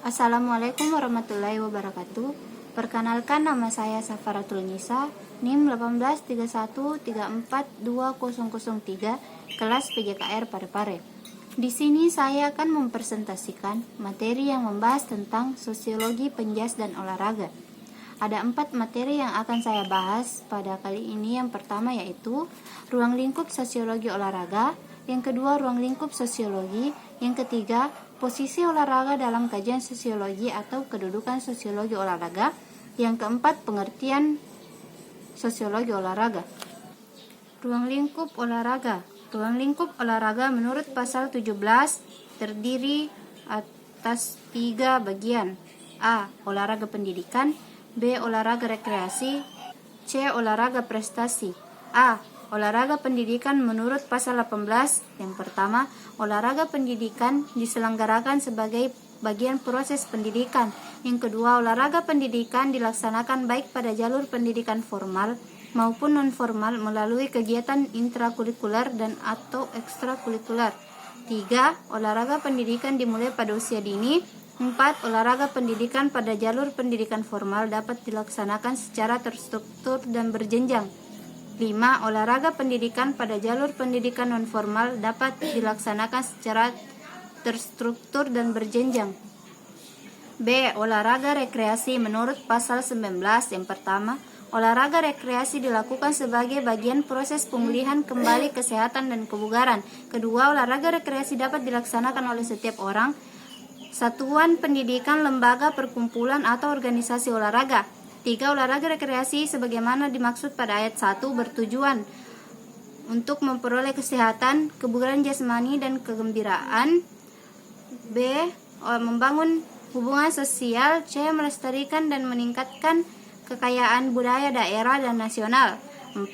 Assalamualaikum warahmatullahi wabarakatuh. Perkenalkan, nama saya Safaratul Nisa, NIM 18313420003, kelas PJKR Parepare. Di sini saya akan mempresentasikan materi yang membahas tentang sosiologi penjas dan olahraga. Ada 4 materi yang akan saya bahas pada kali ini. Yang pertama yaitu ruang lingkup sosiologi olahraga, yang kedua ruang lingkup sosiologi, yang ketiga posisi olahraga dalam kajian sosiologi atau kedudukan sosiologi olahraga, yang keempat pengertian sosiologi olahraga. Ruang lingkup olahraga. Ruang lingkup olahraga menurut pasal 17 terdiri atas 3 bagian. A. Olahraga pendidikan, B. Olahraga rekreasi, C. Olahraga prestasi. A. Olahraga pendidikan menurut pasal 18. Yang pertama, olahraga pendidikan diselenggarakan sebagai bagian proses pendidikan. Yang kedua, olahraga pendidikan dilaksanakan baik pada jalur pendidikan formal maupun non-formal melalui kegiatan intrakurikuler dan atau ekstrakurikuler. 3. Olahraga pendidikan dimulai pada usia dini. 4. Olahraga pendidikan pada jalur pendidikan formal dapat dilaksanakan secara terstruktur dan berjenjang. 5. Olahraga pendidikan pada jalur pendidikan non-formal dapat dilaksanakan secara terstruktur dan berjenjang. B. Olahraga rekreasi menurut pasal 19. Yang pertama, olahraga rekreasi dilakukan sebagai bagian proses pemulihan kembali kesehatan dan kebugaran. Kedua, olahraga rekreasi dapat dilaksanakan oleh setiap orang, satuan pendidikan, lembaga, perkumpulan, atau organisasi olahraga. 3. Olahraga rekreasi sebagaimana dimaksud pada ayat 1 bertujuan untuk memperoleh kesehatan, kebugaran jasmani, dan kegembiraan. B. Membangun hubungan sosial. C. Melestarikan dan meningkatkan kekayaan budaya daerah dan nasional. 4.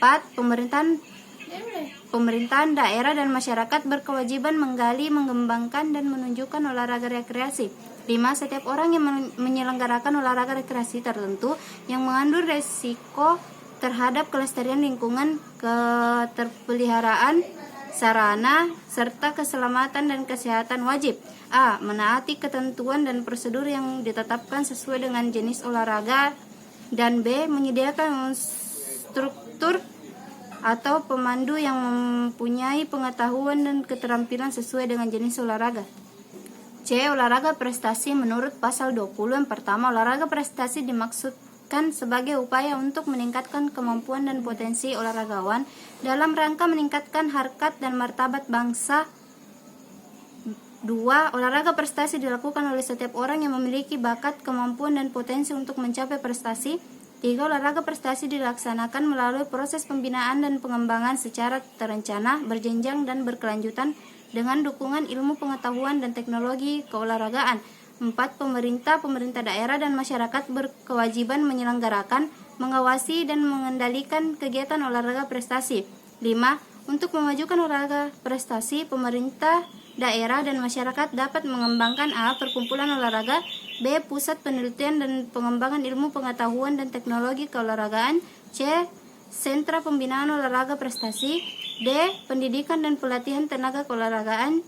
Pemerintahan daerah dan masyarakat berkewajiban menggali, mengembangkan, dan menunjukkan olahraga rekreasi. 5. Setiap orang yang menyelenggarakan olahraga rekreasi tertentu yang mengandung resiko terhadap kelestarian lingkungan, keterpeliharaan sarana, serta keselamatan dan kesehatan wajib A. Menaati ketentuan dan prosedur yang ditetapkan sesuai dengan jenis olahraga, dan B. Menyediakan struktur atau pemandu yang mempunyai pengetahuan dan keterampilan sesuai dengan jenis olahraga. C. Olahraga prestasi menurut pasal 20. Yang pertama, olahraga prestasi dimaksudkan sebagai upaya untuk meningkatkan kemampuan dan potensi olahragawan dalam rangka meningkatkan harkat dan martabat bangsa. 2. Olahraga prestasi dilakukan oleh setiap orang yang memiliki bakat, kemampuan, dan potensi untuk mencapai prestasi. 3. Olahraga prestasi dilaksanakan melalui proses pembinaan dan pengembangan secara terencana, berjenjang, dan berkelanjutan dengan dukungan ilmu pengetahuan dan teknologi keolahragaan. 4. Pemerintah daerah, dan masyarakat berkewajiban menyelenggarakan, mengawasi, dan mengendalikan kegiatan olahraga prestasi. 5. Untuk memajukan olahraga prestasi, pemerintah daerah dan masyarakat dapat mengembangkan A. Perkumpulan olahraga, B. Pusat penelitian dan pengembangan ilmu pengetahuan dan teknologi keolahragaan, C. Sentra pembinaan olahraga prestasi, D. Pendidikan dan pelatihan tenaga keolahragaan,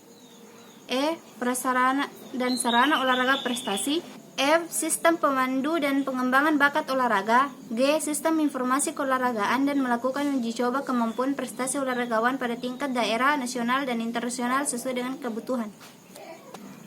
E. Prasarana dan sarana olahraga prestasi, F. Sistem pemandu dan pengembangan bakat olahraga, G. Sistem informasi keolahragaan dan melakukan uji coba kemampuan prestasi olahragawan pada tingkat daerah, nasional, dan internasional sesuai dengan kebutuhan.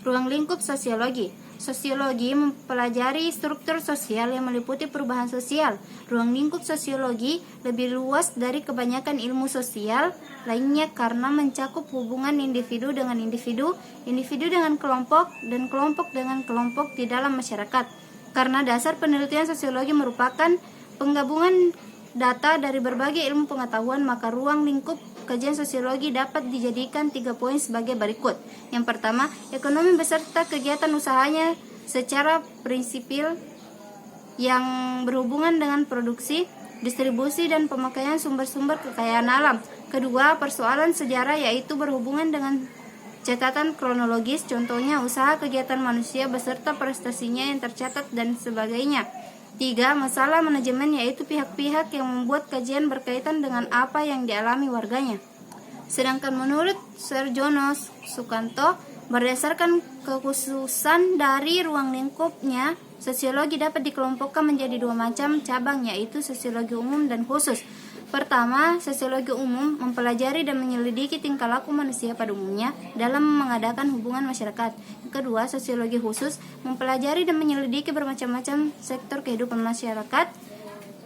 Ruang lingkup sosiologi. Sosiologi mempelajari struktur sosial yang meliputi perubahan sosial. Ruang lingkup sosiologi lebih luas dari kebanyakan ilmu sosial lainnya karena mencakup hubungan individu dengan individu, individu dengan kelompok, dan kelompok dengan kelompok di dalam masyarakat. Karena dasar penelitian sosiologi merupakan penggabungan data dari berbagai ilmu pengetahuan, maka ruang lingkup kajian sosiologi dapat dijadikan 3 poin sebagai berikut. Yang pertama, ekonomi beserta kegiatan usahanya secara prinsipil yang berhubungan dengan produksi, distribusi, dan pemakaian sumber-sumber kekayaan alam. Kedua, persoalan sejarah yaitu berhubungan dengan catatan kronologis, contohnya usaha kegiatan manusia beserta prestasinya yang tercatat dan sebagainya. 3. Masalah manajemen yaitu pihak-pihak yang membuat kajian berkaitan dengan apa yang dialami warganya. Sedangkan menurut Sir Jono Sukanto, Berdasarkan kekhususan dari ruang lingkupnya, sosiologi dapat dikelompokkan menjadi dua macam cabang, yaitu sosiologi umum dan khusus. Pertama, sosiologi umum mempelajari dan menyelidiki tingkah laku manusia pada umumnya dalam mengadakan hubungan masyarakat. Kedua, sosiologi khusus mempelajari dan menyelidiki bermacam-macam sektor kehidupan masyarakat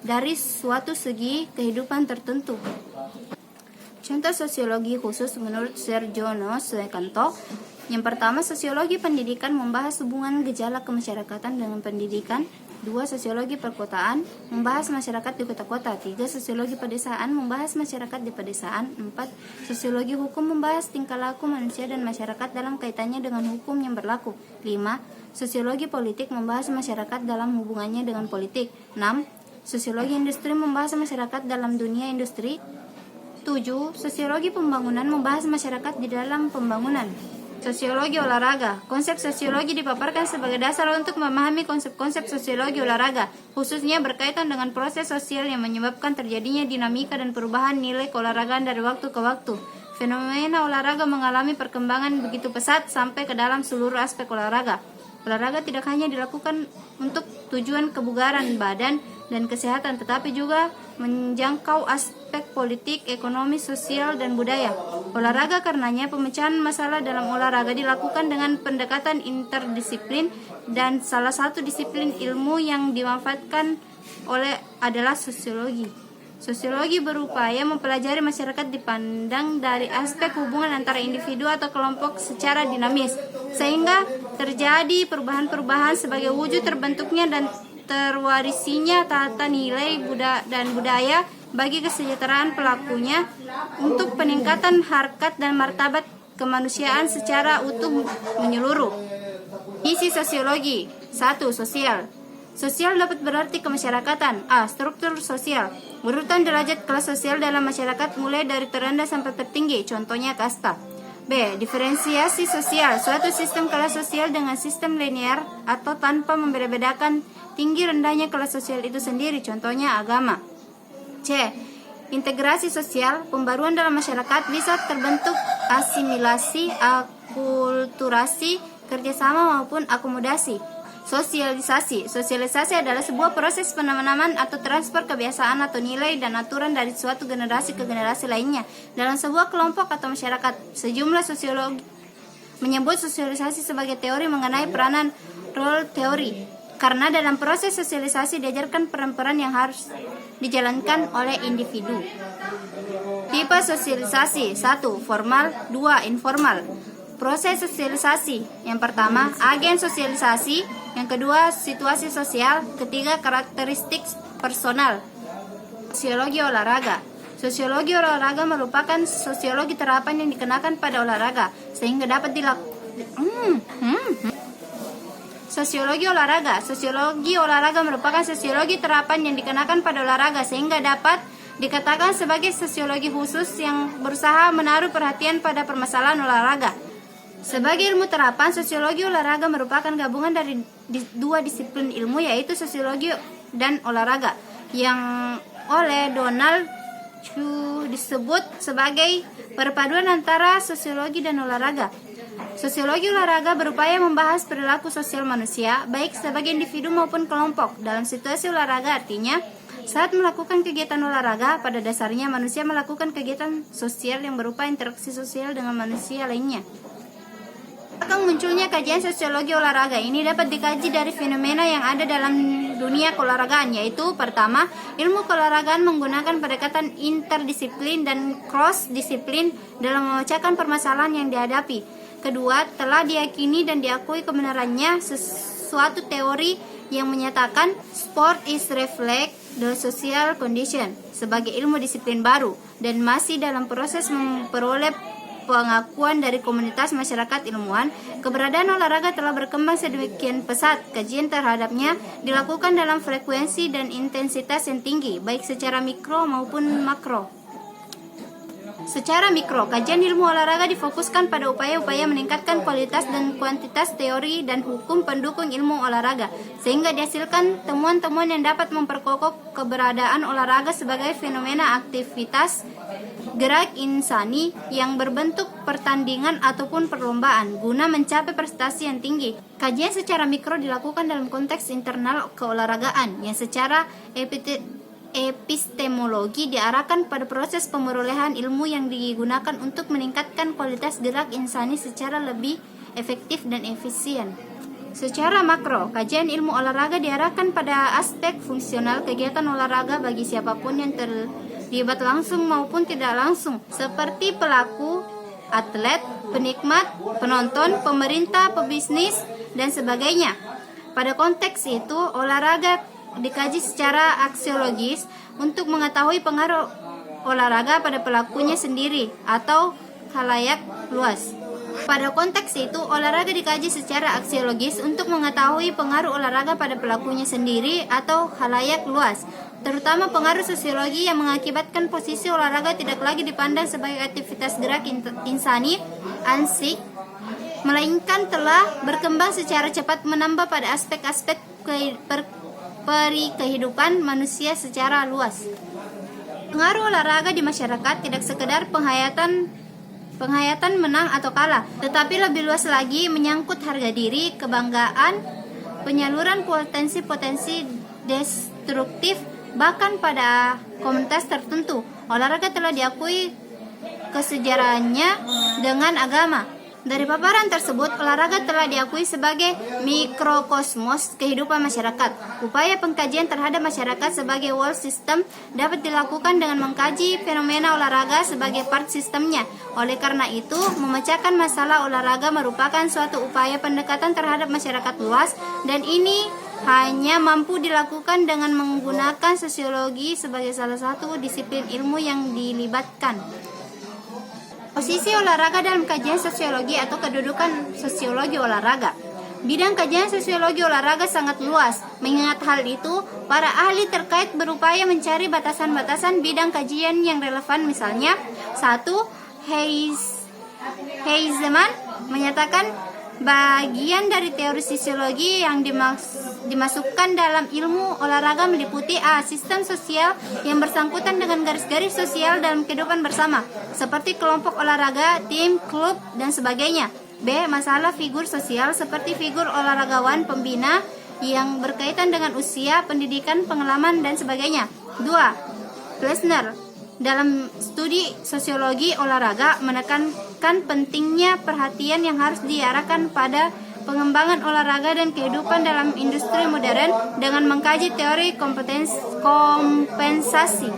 dari suatu segi kehidupan tertentu. Contoh sosiologi khusus menurut Sergio Secanto. Yang pertama, sosiologi pendidikan membahas hubungan gejala kemasyarakatan dengan pendidikan. 2. Sosiologi perkotaan membahas masyarakat di kota-kota. 3. Sosiologi pedesaan membahas masyarakat di pedesaan. 4. Sosiologi hukum membahas tingkah laku manusia dan masyarakat dalam kaitannya dengan hukum yang berlaku. 5. Sosiologi politik membahas masyarakat dalam hubungannya dengan politik. 6. Sosiologi industri membahas masyarakat dalam dunia industri. 7. Sosiologi pembangunan membahas masyarakat di dalam pembangunan. Sosiologi olahraga. Konsep sosiologi dipaparkan sebagai dasar untuk memahami konsep-konsep sosiologi olahraga, khususnya berkaitan dengan proses sosial yang menyebabkan terjadinya dinamika dan perubahan nilai keolahragaan dari waktu ke waktu. Fenomena olahraga mengalami perkembangan begitu pesat sampai ke dalam seluruh aspek olahraga. Olahraga tidak hanya dilakukan untuk tujuan kebugaran badan dan kesehatan, tetapi juga menjangkau aspek politik, ekonomi, sosial, dan budaya. Olahraga karenanya pemecahan masalah dalam olahraga dilakukan dengan pendekatan interdisiplin, dan salah satu disiplin ilmu yang dimanfaatkan adalah sosiologi. Sosiologi berupaya mempelajari masyarakat dipandang dari aspek hubungan antara individu atau kelompok secara dinamis, sehingga terjadi perubahan-perubahan sebagai wujud terbentuknya dan terwarisinya tata nilai dan budaya bagi kesejahteraan pelakunya untuk peningkatan harkat dan martabat kemanusiaan secara utuh menyeluruh. Isi sosiologi. 1. Sosial. Sosial dapat berarti kemasyarakatan. A. Struktur sosial. Urutan derajat kelas sosial dalam masyarakat mulai dari terendah sampai tertinggi, contohnya kasta. B. Diferensiasi sosial. Suatu sistem kelas sosial dengan sistem linear atau tanpa membeda-bedakan tinggi rendahnya kelas sosial itu sendiri, contohnya agama. C. Integrasi sosial. Pembaruan dalam masyarakat bisa terbentuk asimilasi, akulturasi, kerjasama maupun akomodasi. Sosialisasi. Sosialisasi adalah sebuah proses penanaman atau transfer kebiasaan atau nilai dan aturan dari suatu generasi ke generasi lainnya dalam sebuah kelompok atau masyarakat. Sejumlah sosiolog menyebut sosialisasi sebagai teori mengenai peranan role teori, karena dalam proses sosialisasi diajarkan peran-peran yang harus dijalankan oleh individu. Tipe sosialisasi. 1. Formal. 2. Informal. Proses sosialisasi. Yang pertama, agen sosialisasi. Yang kedua, situasi sosial. Ketiga, karakteristik personal. Sosiologi olahraga. Sosiologi olahraga merupakan sosiologi terapan yang dikenakan pada olahraga, sehingga dapat Sosiologi olahraga. Sosiologi olahraga merupakan sosiologi terapan yang dikenakan pada olahraga, sehingga dapat dikatakan sebagai sosiologi khusus yang berusaha menaruh perhatian pada permasalahan olahraga. Sebagai ilmu terapan, sosiologi olahraga merupakan gabungan dari dua disiplin ilmu, yaitu sosiologi dan olahraga, yang oleh Donald Chu disebut sebagai perpaduan antara sosiologi dan olahraga. Sosiologi olahraga berupaya membahas perilaku sosial manusia, baik sebagai individu maupun kelompok. Dalam situasi olahraga artinya, saat melakukan kegiatan olahraga, pada dasarnya manusia melakukan kegiatan sosial yang berupa interaksi sosial dengan manusia lainnya. Belakang munculnya kajian sosiologi olahraga ini dapat dikaji dari fenomena yang ada dalam dunia keolahragaan, yaitu pertama, ilmu keolahragaan menggunakan pendekatan interdisiplin dan cross-disiplin dalam memecahkan permasalahan yang dihadapi. Kedua, telah diyakini dan diakui kebenarannya suatu teori yang menyatakan sport is reflect the social condition sebagai ilmu disiplin baru dan masih dalam proses memperoleh pengakuan dari komunitas masyarakat ilmuwan. Keberadaan olahraga telah berkembang sedemikian pesat. Kajian terhadapnya dilakukan dalam frekuensi dan intensitas yang tinggi, baik secara mikro maupun makro. Secara mikro, kajian ilmu olahraga difokuskan pada upaya-upaya meningkatkan kualitas dan kuantitas teori dan hukum pendukung ilmu olahraga, sehingga dihasilkan temuan-temuan yang dapat memperkokoh keberadaan olahraga sebagai fenomena aktivitas gerak insani yang berbentuk pertandingan ataupun perlombaan guna mencapai prestasi yang tinggi. Kajian secara mikro dilakukan dalam konteks internal keolahragaan yang secara epistemologi diarahkan pada proses pemerolehan ilmu yang digunakan untuk meningkatkan kualitas gerak insani secara lebih efektif dan efisien. Secara makro, kajian ilmu olahraga diarahkan pada aspek fungsional kegiatan olahraga bagi siapapun yang terlibat langsung maupun tidak langsung, seperti pelaku, atlet, penikmat, penonton, pemerintah, pebisnis, dan sebagainya. Pada konteks itu, olahraga dikaji secara aksiologis untuk mengetahui pengaruh olahraga pada pelakunya sendiri atau khalayak luas. Pada konteks itu, olahraga dikaji secara aksiologis untuk mengetahui pengaruh olahraga pada pelakunya sendiri atau khalayak luas, terutama pengaruh sosiologi yang mengakibatkan posisi olahraga tidak lagi dipandang sebagai aktivitas gerak insani ansik, melainkan telah berkembang secara cepat menambah pada aspek-aspek kehidupan manusia secara luas. Pengaruh olahraga di masyarakat tidak sekedar penghayatan menang atau kalah, tetapi lebih luas lagi menyangkut harga diri, kebanggaan, penyaluran potensi-potensi destruktif, bahkan pada komunitas tertentu. Olahraga telah diakui kesejarahannya dengan agama. Dari paparan tersebut, olahraga telah diakui sebagai mikrokosmos kehidupan masyarakat. Upaya pengkajian terhadap masyarakat sebagai world system dapat dilakukan dengan mengkaji fenomena olahraga sebagai part sistemnya. Oleh karena itu, memecahkan masalah olahraga merupakan suatu upaya pendekatan terhadap masyarakat luas, dan ini hanya mampu dilakukan dengan menggunakan sosiologi sebagai salah satu disiplin ilmu yang dilibatkan. Posisi olahraga dalam kajian sosiologi atau kedudukan sosiologi olahraga. Bidang kajian sosiologi olahraga sangat luas. Mengingat hal itu, para ahli terkait berupaya mencari batasan-batasan bidang kajian yang relevan. Misalnya, 1. Heiseman menyatakan bagian dari teori sosiologi yang dimasukkan dalam ilmu olahraga meliputi A. Sistem sosial yang bersangkutan dengan garis-garis sosial dalam kehidupan bersama, seperti kelompok olahraga, tim, klub, dan sebagainya. B. Masalah figur sosial seperti figur olahragawan pembina yang berkaitan dengan usia, pendidikan, pengalaman, dan sebagainya. 2. Plessner dalam studi sosiologi olahraga menekankan pentingnya perhatian yang harus diarahkan pada pengembangan olahraga dan kehidupan dalam industri modern dengan mengkaji teori kompensasi.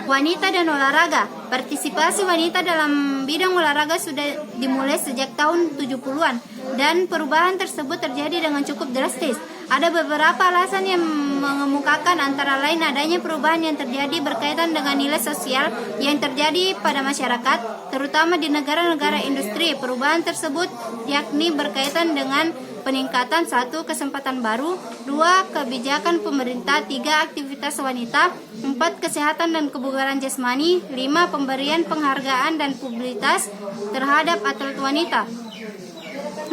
Wanita dan olahraga. Partisipasi wanita dalam bidang olahraga sudah dimulai sejak tahun 70-an dan perubahan tersebut terjadi dengan cukup drastis. Ada beberapa alasan yang mengemukakan, antara lain adanya perubahan yang terjadi berkaitan dengan nilai sosial yang terjadi pada masyarakat, terutama di negara-negara industri. Perubahan tersebut yakni berkaitan dengan peningkatan 1. Kesempatan baru, 2. Kebijakan pemerintah, 3. Aktivitas wanita, 4. Kesehatan dan kebugaran jasmani, 5. Pemberian penghargaan dan publisitas terhadap atlet wanita.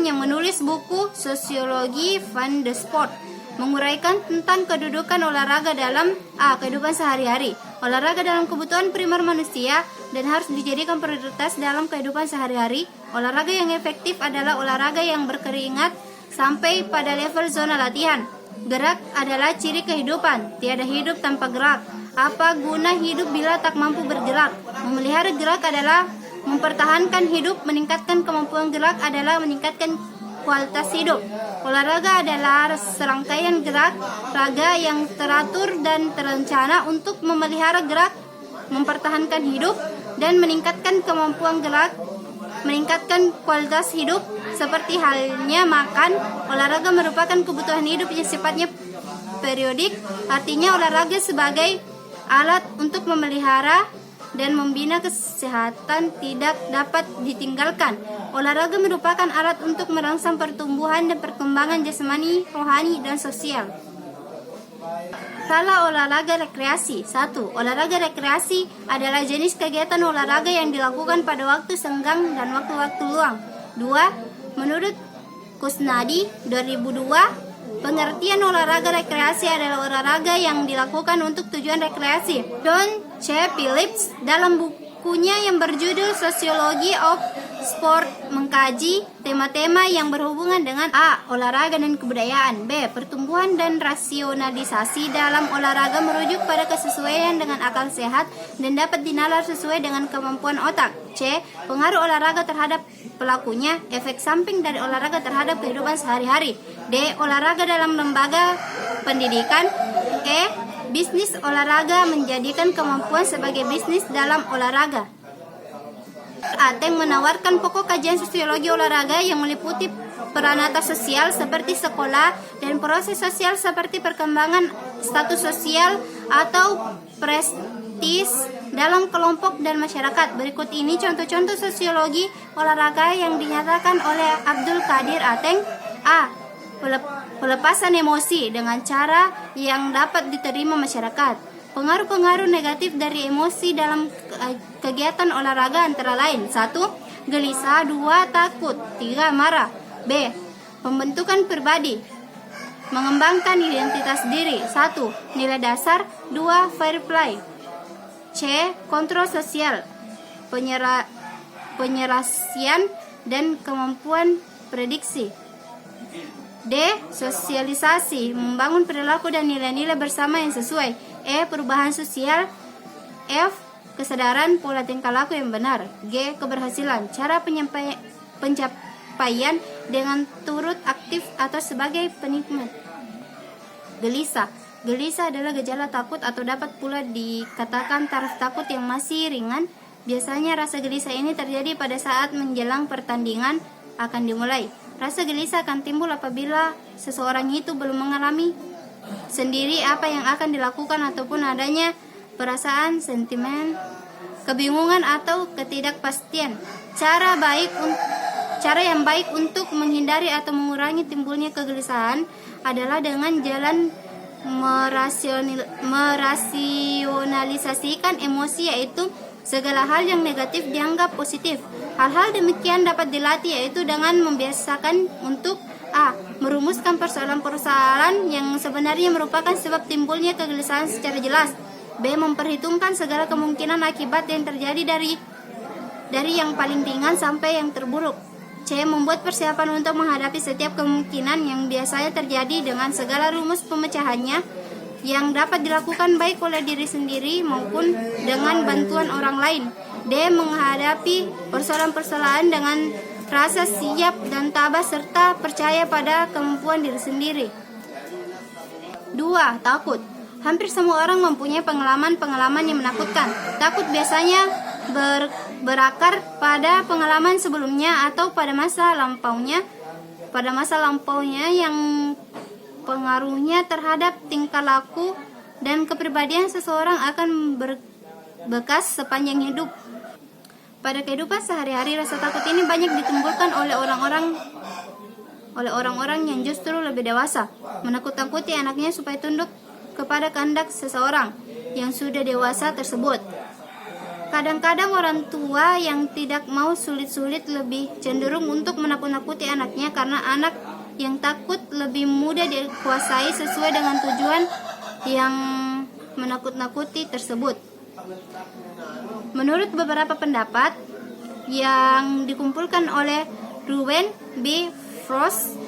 Yang menulis buku Sosiologi van de Sport menguraikan tentang kedudukan olahraga dalam A. Kehidupan sehari-hari. Olahraga dalam kebutuhan primer manusia dan harus dijadikan prioritas dalam kehidupan sehari-hari. Olahraga yang efektif adalah olahraga yang berkeringat sampai pada level zona latihan. Gerak adalah ciri kehidupan. Tiada hidup tanpa gerak. Apa guna hidup bila tak mampu bergerak? Memelihara gerak adalah mempertahankan hidup. Meningkatkan kemampuan gerak adalah meningkatkan kualitas hidup. Olahraga adalah serangkaian gerak raga yang teratur dan terencana untuk memelihara gerak, mempertahankan hidup, dan meningkatkan kemampuan gerak, meningkatkan kualitas hidup. Seperti halnya makan, olahraga merupakan kebutuhan hidup yang sifatnya periodik. Artinya olahraga sebagai alat untuk memelihara dan membina kesehatan tidak dapat ditinggalkan. Olahraga merupakan alat untuk merangsang pertumbuhan dan perkembangan jasmani, rohani, dan sosial. Salah olahraga rekreasi. 1. Olahraga rekreasi adalah jenis kegiatan olahraga yang dilakukan pada waktu senggang dan waktu-waktu luang. 2. Menurut Kusnadi 2002, pengertian olahraga rekreasi adalah olahraga yang dilakukan untuk tujuan rekreasi. John C. Phillips dalam bukunya yang berjudul Sociology of Sport mengkaji tema-tema yang berhubungan dengan A. Olahraga dan kebudayaan. B. Pertumbuhan dan rasionalisasi dalam olahraga merujuk pada kesesuaian dengan akal sehat dan dapat dinalar sesuai dengan kemampuan otak. C. Pengaruh olahraga terhadap pelakunya, efek samping dari olahraga terhadap kehidupan sehari-hari. D. Olahraga dalam lembaga pendidikan. E. Bisnis olahraga menjadikan kemampuan sebagai bisnis dalam olahraga. Ateng menawarkan pokok kajian sosiologi olahraga yang meliputi peranata sosial seperti sekolah dan proses sosial seperti perkembangan status sosial atau prestis dalam kelompok dan masyarakat. Berikut ini contoh-contoh sosiologi olahraga yang dinyatakan oleh Abdul Qadir Ateng. A. Pelepasan emosi dengan cara yang dapat diterima masyarakat. Pengaruh-pengaruh negatif dari emosi dalam kegiatan olahraga antara lain: 1. Gelisah. 2. Takut. 3. Marah. B. Pembentukan pribadi, mengembangkan identitas diri. 1. Nilai dasar. 2. Fair play. C. Kontrol sosial, penyelesaian dan kemampuan prediksi. D. Sosialisasi, membangun perilaku dan nilai-nilai bersama yang sesuai. E. Perubahan sosial. F. Kesadaran pola tingkah laku yang benar. G. Keberhasilan, cara pencapaian dengan turut aktif atau sebagai penikmat. Gelisah. Gelisah adalah gejala takut atau dapat pula dikatakan taraf takut yang masih ringan. Biasanya rasa gelisah ini terjadi pada saat menjelang pertandingan akan dimulai. Rasa gelisah akan timbul apabila seseorang itu belum mengalami sendiri apa yang akan dilakukan ataupun adanya perasaan, sentimen, kebingungan atau ketidakpastian. Cara yang baik untuk menghindari atau mengurangi timbulnya kegelisahan adalah dengan jalan merasionalisasikan emosi, yaitu segala hal yang negatif dianggap positif. Hal-hal demikian dapat dilatih, yaitu dengan membiasakan untuk A. Merumuskan persoalan-persoalan yang sebenarnya merupakan sebab timbulnya kegelisahan secara jelas. B. Memperhitungkan segala kemungkinan akibat yang terjadi dari yang paling ringan sampai yang terburuk. C. Membuat persiapan untuk menghadapi setiap kemungkinan yang biasanya terjadi dengan segala rumus pemecahannya yang dapat dilakukan baik oleh diri sendiri maupun dengan bantuan orang lain. D. Menghadapi persoalan-persoalan dengan rasa siap dan tabah serta percaya pada kemampuan diri sendiri. 2. Takut. Hampir semua orang mempunyai pengalaman yang menakutkan. Takut biasanya berakar pada pengalaman sebelumnya atau pada masa lampaunya yang pengaruhnya terhadap tingkah laku dan kepribadian seseorang akan berbekas sepanjang hidup. Pada kehidupan sehari-hari, rasa takut ini banyak ditimbulkan oleh orang-orang yang justru lebih dewasa, menakut-nakuti anaknya supaya tunduk kepada kehendak seseorang yang sudah dewasa tersebut. Kadang-kadang orang tua yang tidak mau sulit-sulit lebih cenderung untuk menakut-nakuti anaknya karena anak yang takut lebih mudah dikuasai sesuai dengan tujuan yang menakut-nakuti tersebut. Menurut beberapa pendapat yang dikumpulkan oleh Ruben B. Frost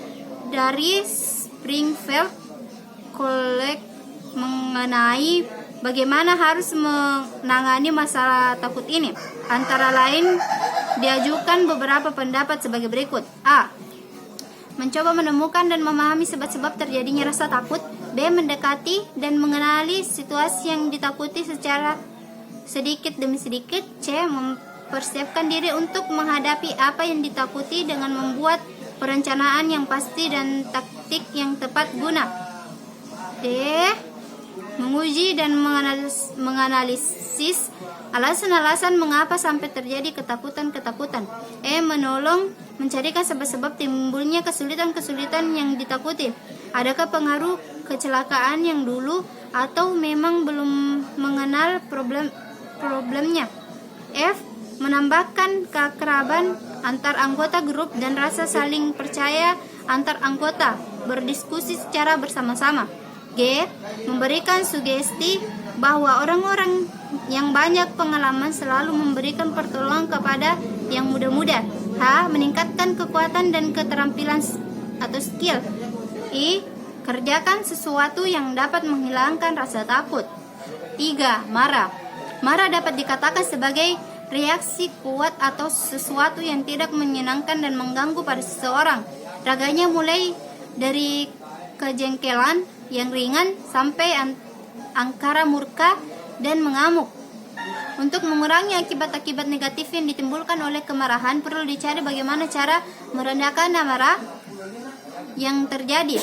dari Springfield College mengenai bagaimana harus menangani masalah takut ini, antara lain diajukan beberapa pendapat sebagai berikut. A. Mencoba menemukan dan memahami sebab-sebab terjadinya rasa takut. B. Mendekati dan mengenali situasi yang ditakuti secara sedikit demi sedikit. C. Mempersiapkan diri untuk menghadapi apa yang ditakuti dengan membuat perencanaan yang pasti dan taktik yang tepat guna. D. Menguji dan menganalisis alasan-alasan mengapa sampai terjadi ketakutan-ketakutan. E. Menolong mencarikan sebab-sebab timbulnya kesulitan-kesulitan yang ditakuti. Adakah pengaruh kecelakaan yang dulu atau memang belum mengenal problemnya. F. Menambahkan keakraban antar anggota grup dan rasa saling percaya antar anggota, berdiskusi secara bersama-sama. G. Memberikan sugesti bahwa orang-orang yang banyak pengalaman selalu memberikan pertolongan kepada yang muda-muda. H. Meningkatkan kekuatan dan keterampilan atau skill. I. Kerjakan sesuatu yang dapat menghilangkan rasa takut. 3. Marah. Marah dapat dikatakan sebagai reaksi kuat atau sesuatu yang tidak menyenangkan dan mengganggu pada seseorang. Raganya mulai dari kejengkelan yang ringan sampai angkara murka dan mengamuk. Untuk mengurangi akibat-akibat negatif yang ditimbulkan oleh kemarahan, perlu dicari bagaimana cara merendahkan amarah yang terjadi.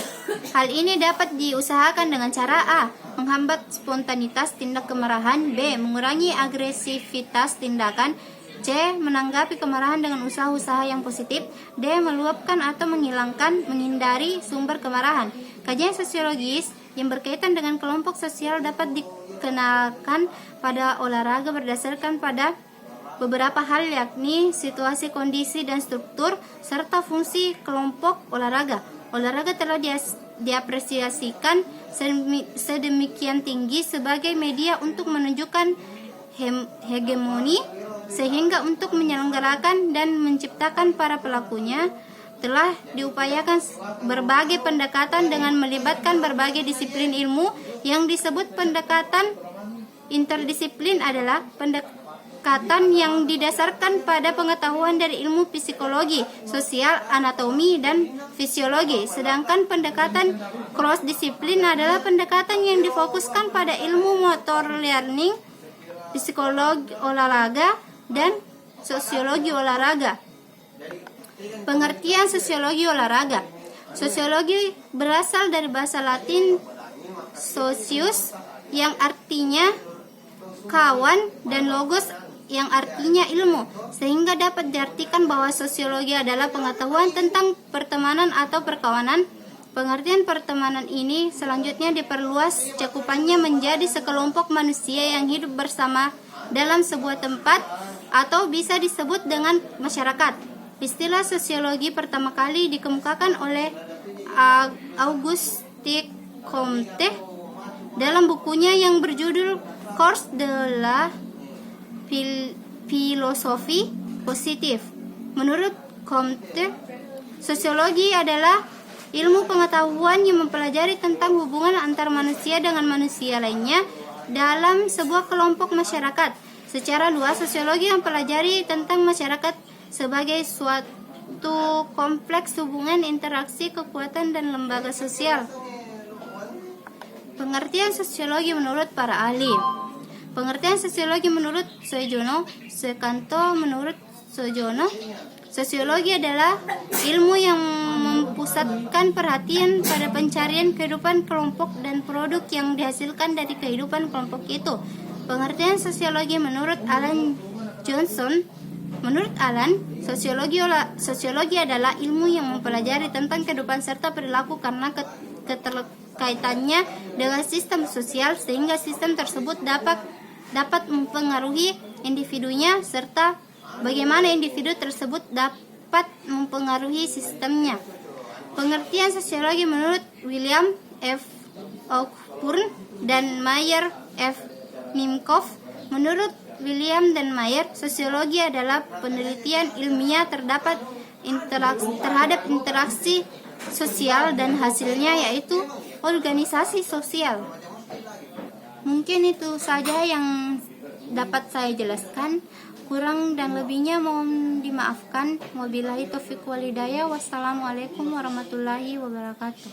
Hal ini dapat diusahakan dengan cara A. Menghambat spontanitas tindak kemarahan. B. Mengurangi agresivitas tindakan. C. Menanggapi kemarahan dengan usaha-usaha yang positif. D. Meluapkan atau menghindari sumber kemarahan. Kajian sosiologis yang berkaitan dengan kelompok sosial dapat dikenakan pada olahraga berdasarkan pada beberapa hal, yakni situasi, kondisi, dan struktur, serta fungsi kelompok olahraga. Olahraga telah diapresiasikan sedemikian tinggi sebagai media untuk menunjukkan hegemoni, sehingga untuk menyelenggarakan dan menciptakan para pelakunya telah diupayakan berbagai pendekatan dengan melibatkan berbagai disiplin ilmu. Yang disebut pendekatan interdisiplin adalah pendekatan yang didasarkan pada pengetahuan dari ilmu psikologi, sosial, anatomi, dan fisiologi. Sedangkan pendekatan cross disiplin adalah pendekatan yang difokuskan pada ilmu motor learning, psikologi olahraga, dan sosiologi olahraga. Pengertian sosiologi olahraga. Sosiologi berasal dari bahasa Latin socius yang artinya kawan dan logos yang artinya ilmu, sehingga dapat diartikan bahwa sosiologi adalah pengetahuan tentang pertemanan atau perkawanan. Pengertian pertemanan ini selanjutnya diperluas cakupannya menjadi sekelompok manusia yang hidup bersama dalam sebuah tempat atau bisa disebut dengan masyarakat. Istilah sosiologi pertama kali dikemukakan oleh Auguste Comte dalam bukunya yang berjudul Cours de la Philosophie Positive. Menurut Comte, sosiologi adalah ilmu pengetahuan yang mempelajari tentang hubungan antar manusia dengan manusia lainnya dalam sebuah kelompok masyarakat. Secara luas, sosiologi mempelajari tentang masyarakat sebagai suatu kompleks hubungan interaksi, kekuatan, dan lembaga sosial. Pengertian sosiologi menurut para ahli. Pengertian sosiologi menurut Soejono, Sekanto menurut Soejono. Sosiologi adalah ilmu yang mempusatkan perhatian pada pencarian kehidupan kelompok dan produk yang dihasilkan dari kehidupan kelompok itu. Pengertian sosiologi menurut Alan Johnson. Menurut Alan, sosiologi adalah ilmu yang mempelajari tentang kehidupan serta perilaku karena keterkaitannya dengan sistem sosial, sehingga sistem tersebut dapat mempengaruhi individunya serta bagaimana individu tersebut dapat mempengaruhi sistemnya. Pengertian sosiologi menurut William F. Cockburn dan Mayer F. Nimkoff. Menurut William dan Mayer, sosiologi adalah penelitian ilmiah terhadap interaksi sosial dan hasilnya yaitu organisasi sosial. Mungkin itu saja yang dapat saya jelaskan. Kurang dan lebihnya mohon dimaafkan. Wabillahi taufiq wal hidayah. Wassalamualaikum warahmatullahi wabarakatuh.